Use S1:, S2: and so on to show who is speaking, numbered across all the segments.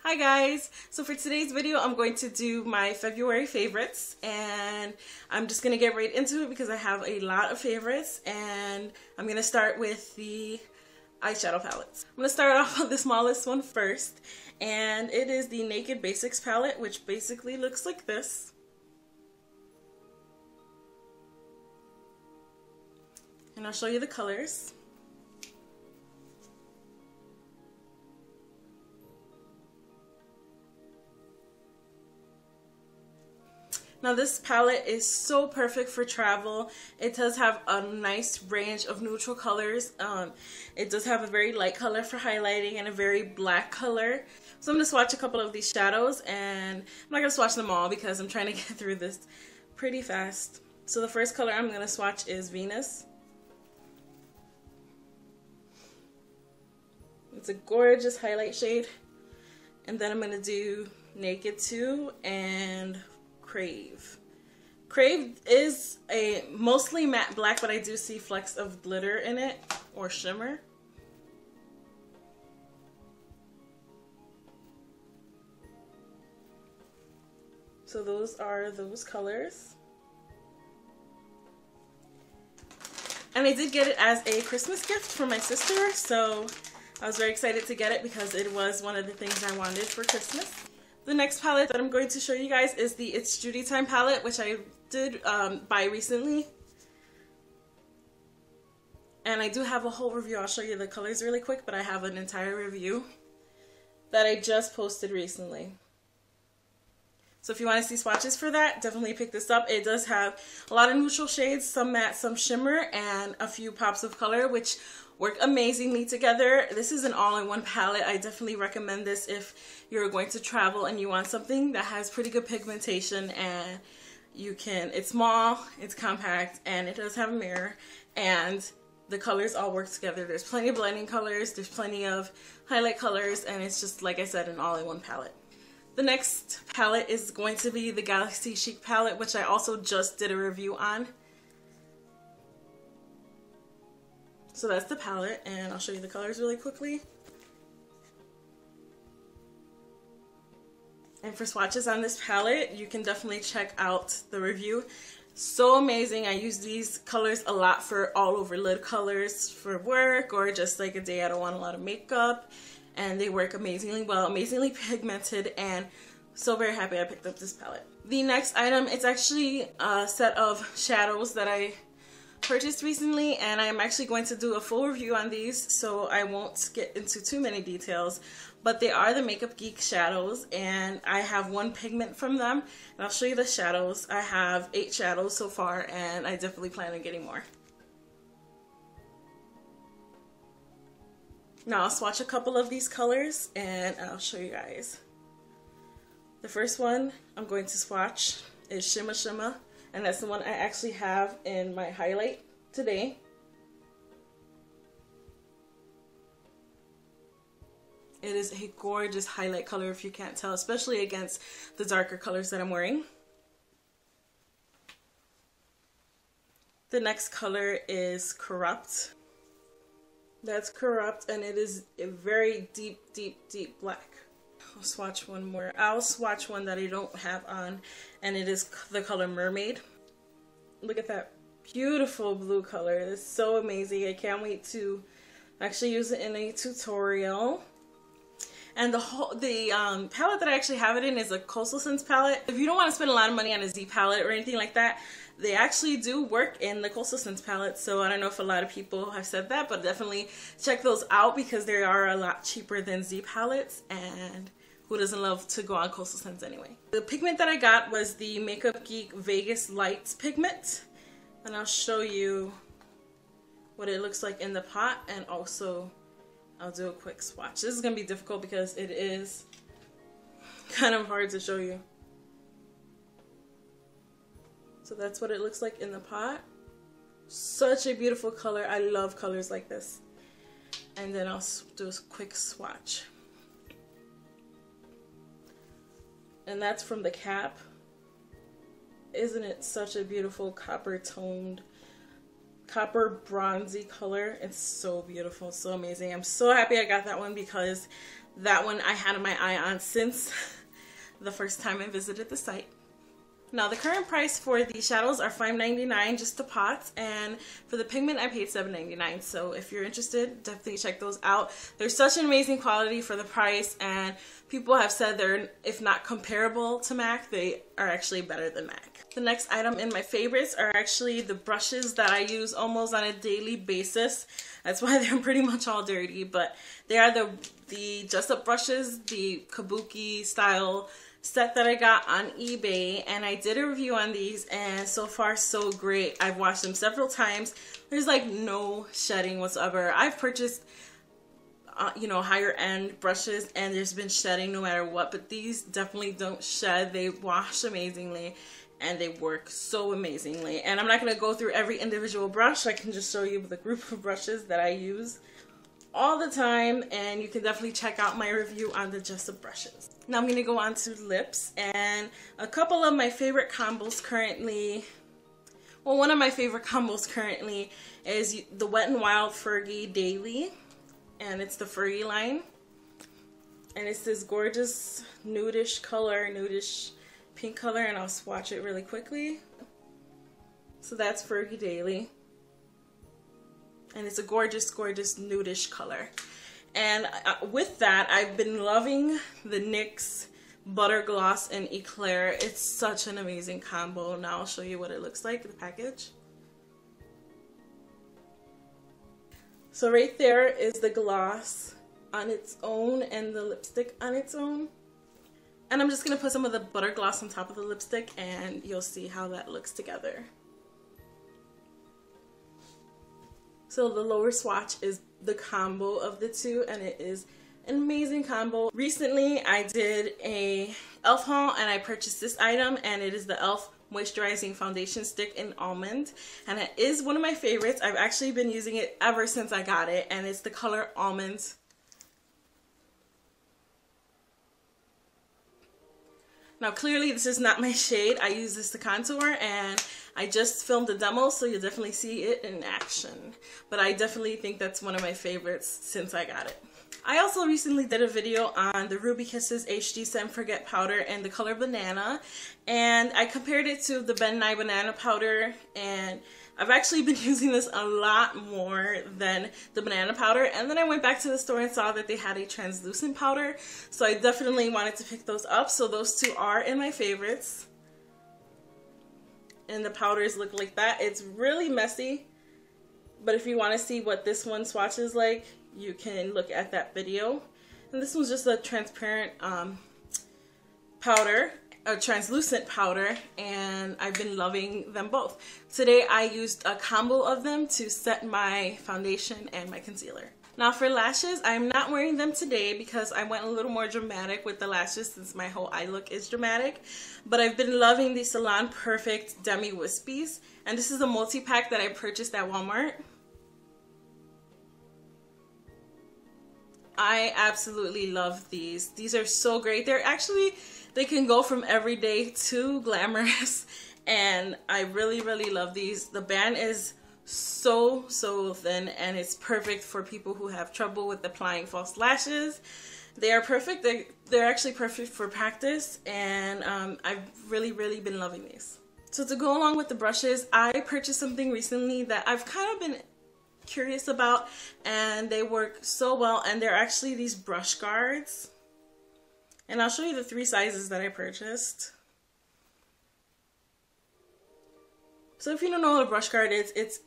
S1: Hi guys! So for today's video I'm going to do my February favorites, and I'm just going to get right into it because I have a lot of favorites, and I'm going to start with the eyeshadow palettes. I'm going to start off with the smallest one first, and it is the Naked Basics palette, which basically looks like this. And I'll show you the colors. Now this palette is so perfect for travel. It does have a nice range of neutral colors. It does have a very light color for highlighting and a very black color. So I'm going to swatch a couple of these shadows, and I'm not going to swatch them all because I'm trying to get through this pretty fast. So the first color I'm going to swatch is Venus. It's a gorgeous highlight shade. And then I'm going to do Naked 2 and Crave. Crave is a mostly matte black, but I do see flecks of glitter in it, or shimmer. So those are those colors. And I did get it as a Christmas gift from my sister, so I was very excited to get it because it was one of the things I wanted for Christmas. The next palette that I'm going to show you guys is the It's Judy Time palette, which I did buy recently. And I do have a whole review. I'll show you the colors really quick, but I have an entire review that I just posted recently. So if you want to see swatches for that, definitely pick this up. It does have a lot of neutral shades, some matte, some shimmer, and a few pops of color, which work amazingly together. This is an all-in-one palette. I definitely recommend this if you're going to travel and you want something that has pretty good pigmentation, and it's small, it's compact, and it does have a mirror, and the colors all work together. There's plenty of blending colors, there's plenty of highlight colors, and it's just, like I said, an all-in-one palette. The next palette is going to be the Galaxy Chic palette, which I also just did a review on. So that's the palette, and I'll show you the colors really quickly. And for swatches on this palette, you can definitely check out the review. So amazing. I use these colors a lot for all over lid colors for work, or just like a day I don't want a lot of makeup. And they work amazingly well, amazingly pigmented, and so very happy I picked up this palette. The next item, it's actually a set of shadows that I purchased recently, and I'm actually going to do a full review on these, so I won't get into too many details, but they are the Makeup Geek shadows, and I have one pigment from them, and I'll show you the shadows. I have 8 shadows so far, and I definitely plan on getting more. Now I'll swatch a couple of these colors and I'll show you guys. The first one I'm going to swatch is Shimma Shimma, and that's the one I actually have in my highlight today. It is a gorgeous highlight color if you can't tell, especially against the darker colors that I'm wearing. The next color is Corrupt. That's Corrupt, and it is a very deep, deep, deep black. I'll swatch one more. I'll swatch one that I don't have on, and it is the color Mermaid. Look at that beautiful blue color. It's so amazing. I can't wait to actually use it in a tutorial. And the palette that I actually have it in is a Coastal Scents palette. If you don't want to spend a lot of money on a Z palette or anything like that, they actually do work in the Coastal Scents palette. So I don't know if a lot of people have said that, but definitely check those out because they are a lot cheaper than Z palettes, and who doesn't love to go on Coastal Scents anyway. The pigment that I got was the Makeup Geek Vegas Lights pigment, and I'll show you what it looks like in the pot, and also I'll do a quick swatch. This is going to be difficult because it is kind of hard to show you. So that's what it looks like in the pot. Such a beautiful color. I love colors like this. And then I'll do a quick swatch. And that's from the cap. Isn't it such a beautiful copper toned, copper bronzy color? It's so beautiful, so amazing. I'm so happy I got that one because that one I had my eye on since the first time I visited the site. Now the current price for the shadows are $5.99 just the pots, and for the pigment I paid $7.99. So if you're interested, definitely check those out. They're such an amazing quality for the price, and people have said they're, if not comparable to MAC, they are actually better than MAC. The next item in my favorites are actually the brushes that I use almost on a daily basis. That's why they're pretty much all dirty, but they are the Just Up brushes, the Kabuki style set that I got on eBay, and I did a review on these, and so far so great. I've washed them several times. There's like no shedding whatsoever. I've purchased you know, higher end brushes and there's been shedding no matter what, but these definitely don't shed. They wash amazingly and they work so amazingly. And I'm not going to go through every individual brush. I can just show you the group of brushes that I use all the time, and you can definitely check out my review on the Just Up brushes. Now I'm going to go on to lips, and a couple of my favorite combos currently, well, one of my favorite combos currently is the Wet n Wild Fergie Daily, and it's the Fergie line, and it's this gorgeous nudish color, nudish pink color, and I'll swatch it really quickly. So that's Fergie Daily. And it's a gorgeous, gorgeous nudish color. And with that, I've been loving the NYX Butter Gloss and Eclair. It's such an amazing combo. Now I'll show you what it looks like, the package. So right there is the gloss on its own and the lipstick on its own. And I'm just going to put some of the butter gloss on top of the lipstick and you'll see how that looks together. So the lower swatch is the combo of the two, and it is an amazing combo. Recently I did a e.l.f. haul and I purchased this item, and it is the e.l.f. Moisturizing Foundation Stick in Almond, and it is one of my favorites. I've actually been using it ever since I got it, and it's the color Almond. Now clearly this is not my shade. I use this to contour, and I just filmed a demo, so you'll definitely see it in action. But I definitely think that's one of my favorites since I got it. I also recently did a video on the Ruby Kisses HD Set and Forget powder in the color Banana, and I compared it to the Ben Nye Banana powder, and I've actually been using this a lot more than the banana powder. And then I went back to the store and saw that they had a translucent powder, so I definitely wanted to pick those up. So those two are in my favorites. And the powders look like that. It's really messy, but if you want to see what this one swatches like, you can look at that video. And this one's just a transparent powder, a translucent powder, and I've been loving them both. Today I used a combo of them to set my foundation and my concealer. Now for lashes, I'm not wearing them today because I went a little more dramatic with the lashes since my whole eye look is dramatic. But I've been loving the Salon Perfect Demi Wispies, and this is a multi-pack that I purchased at Walmart. I absolutely love these. These are so great. They can go from everyday to glamorous, and I really, really love these. The band is so thin, and it's perfect for people who have trouble with applying false lashes. They are perfect. They're actually perfect for practice, and I've really been loving these. So to go along with the brushes, I purchased something recently that I've kind of been curious about, and they work so well, and they're actually these brush guards. And I'll show you the 3 sizes that I purchased. So if you don't know what a brush guard is, it's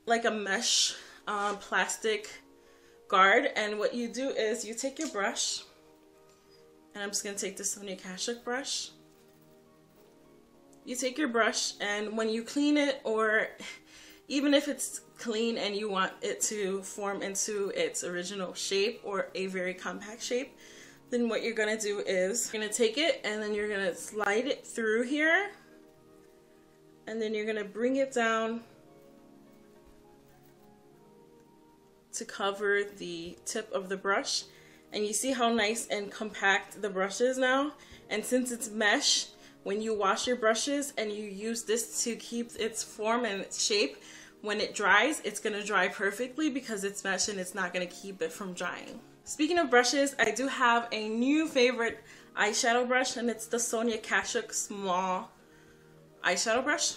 S1: like a mesh plastic guard, and what you do is you take your brush, and I'm just going to take this Sonia Kashuk brush. You take your brush, and when you clean it, or even if it's clean and you want it to form into its original shape or a very compact shape, then what you're going to do is you're going to take it and then you're going to slide it through here, and then you're going to bring it down to cover the tip of the brush. And you see how nice and compact the brush is now? And since it's mesh, when you wash your brushes and you use this to keep its form and its shape, when it dries, it's going to dry perfectly because it's mesh and it's not going to keep it from drying. Speaking of brushes, I do have a new favorite eyeshadow brush, and it's the Sonia Kashuk small eyeshadow brush.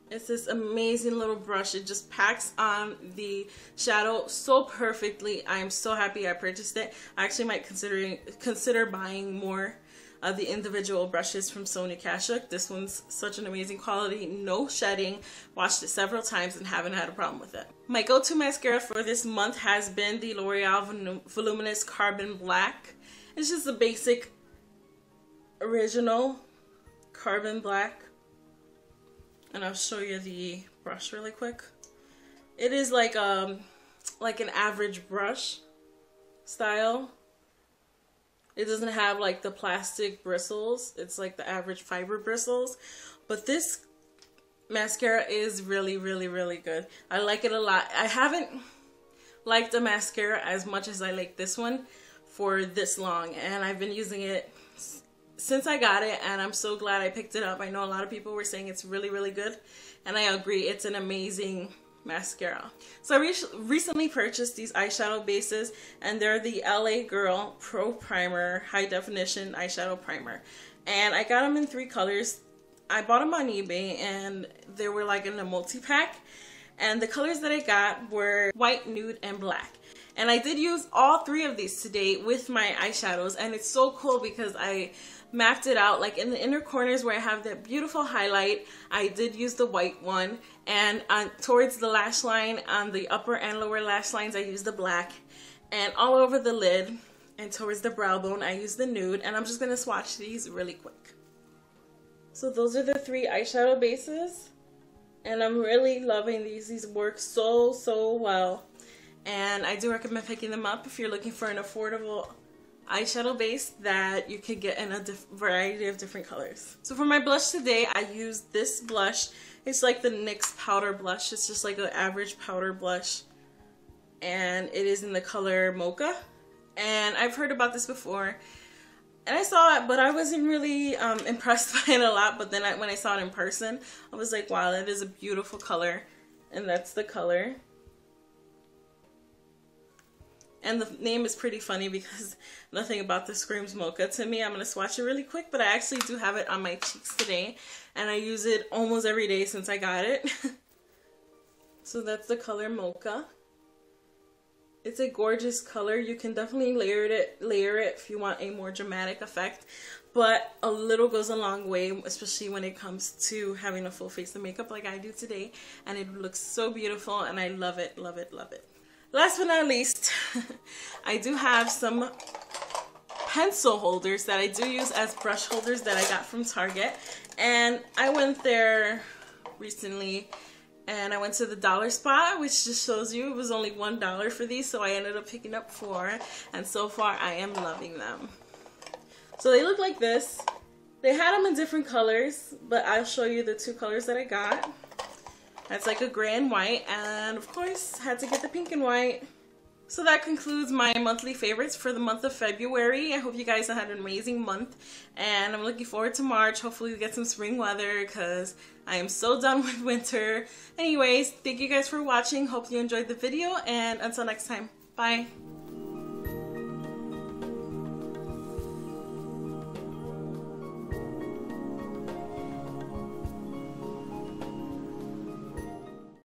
S1: It's this amazing little brush. It just packs on the shadow so perfectly. I am so happy I purchased it. I actually might consider buying more of the individual brushes from Sonia Kashuk. This one's such an amazing quality, no shedding. Washed it several times and haven't had a problem with it. My go-to mascara for this month has been the L'Oreal Voluminous Carbon Black. It's just a basic original carbon black. And I'll show you the brush really quick. It is like an average brush style. It doesn't have like the plastic bristles. It's like the average fiber bristles. But this mascara is really, really, really good. I like it a lot. I haven't liked a mascara as much as I like this one for this long. And I've been using it since I got it, and I'm so glad I picked it up. I know a lot of people were saying it's really, really good, and I agree. It's an amazing mascara. So I recently purchased these eyeshadow bases, and they're the LA Girl Pro Primer High Definition Eyeshadow Primer, and I got them in 3 colors. I bought them on eBay, and they were like in a multi-pack, and the colors that I got were white, nude, and black. And I did use all 3 of these today with my eyeshadows, and it's so cool because I mapped it out. Like in the inner corners where I have that beautiful highlight, I did use the white one, and towards the lash line, on the upper and lower lash lines, I used the black, and all over the lid and towards the brow bone, I used the nude. And I'm just going to swatch these really quick. So those are the 3 eyeshadow bases, and I'm really loving these. These work so well, and I do recommend picking them up if you're looking for an affordable eyeshadow base that you could get in a variety of different colors. So for my blush today, I used this blush. It's like the NYX powder blush. It's just like an average powder blush, and it is in the color Mocha. And I've heard about this before, and I saw it, but I wasn't really impressed by it a lot. But then when I saw it in person, I was like, wow, that is a beautiful color. And that's the color. And the name is pretty funny because nothing about this screams Mocha to me. I'm going to swatch it really quick, but I actually do have it on my cheeks today, and I use it almost every day since I got it. So that's the color Mocha. It's a gorgeous color. You can definitely layer it if you want a more dramatic effect, but a little goes a long way, especially when it comes to having a full face of makeup like I do today. And it looks so beautiful, and I love it, love it, love it. Last but not least, I do have some pencil holders that I do use as brush holders that I got from Target. And I went there recently, and I went to the dollar spot, which just shows you it was only $1 for these, so I ended up picking up 4, and so far I am loving them. So they look like this. They had them in different colors, but I'll show you the 2 colors that I got. That's like a gray and white, and of course had to get the pink and white. So that concludes my monthly favorites for the month of February. I hope you guys had an amazing month, and I'm looking forward to March. Hopefully we get some spring weather because I am so done with winter. Anyways, thank you guys for watching. Hope you enjoyed the video, and until next time, bye.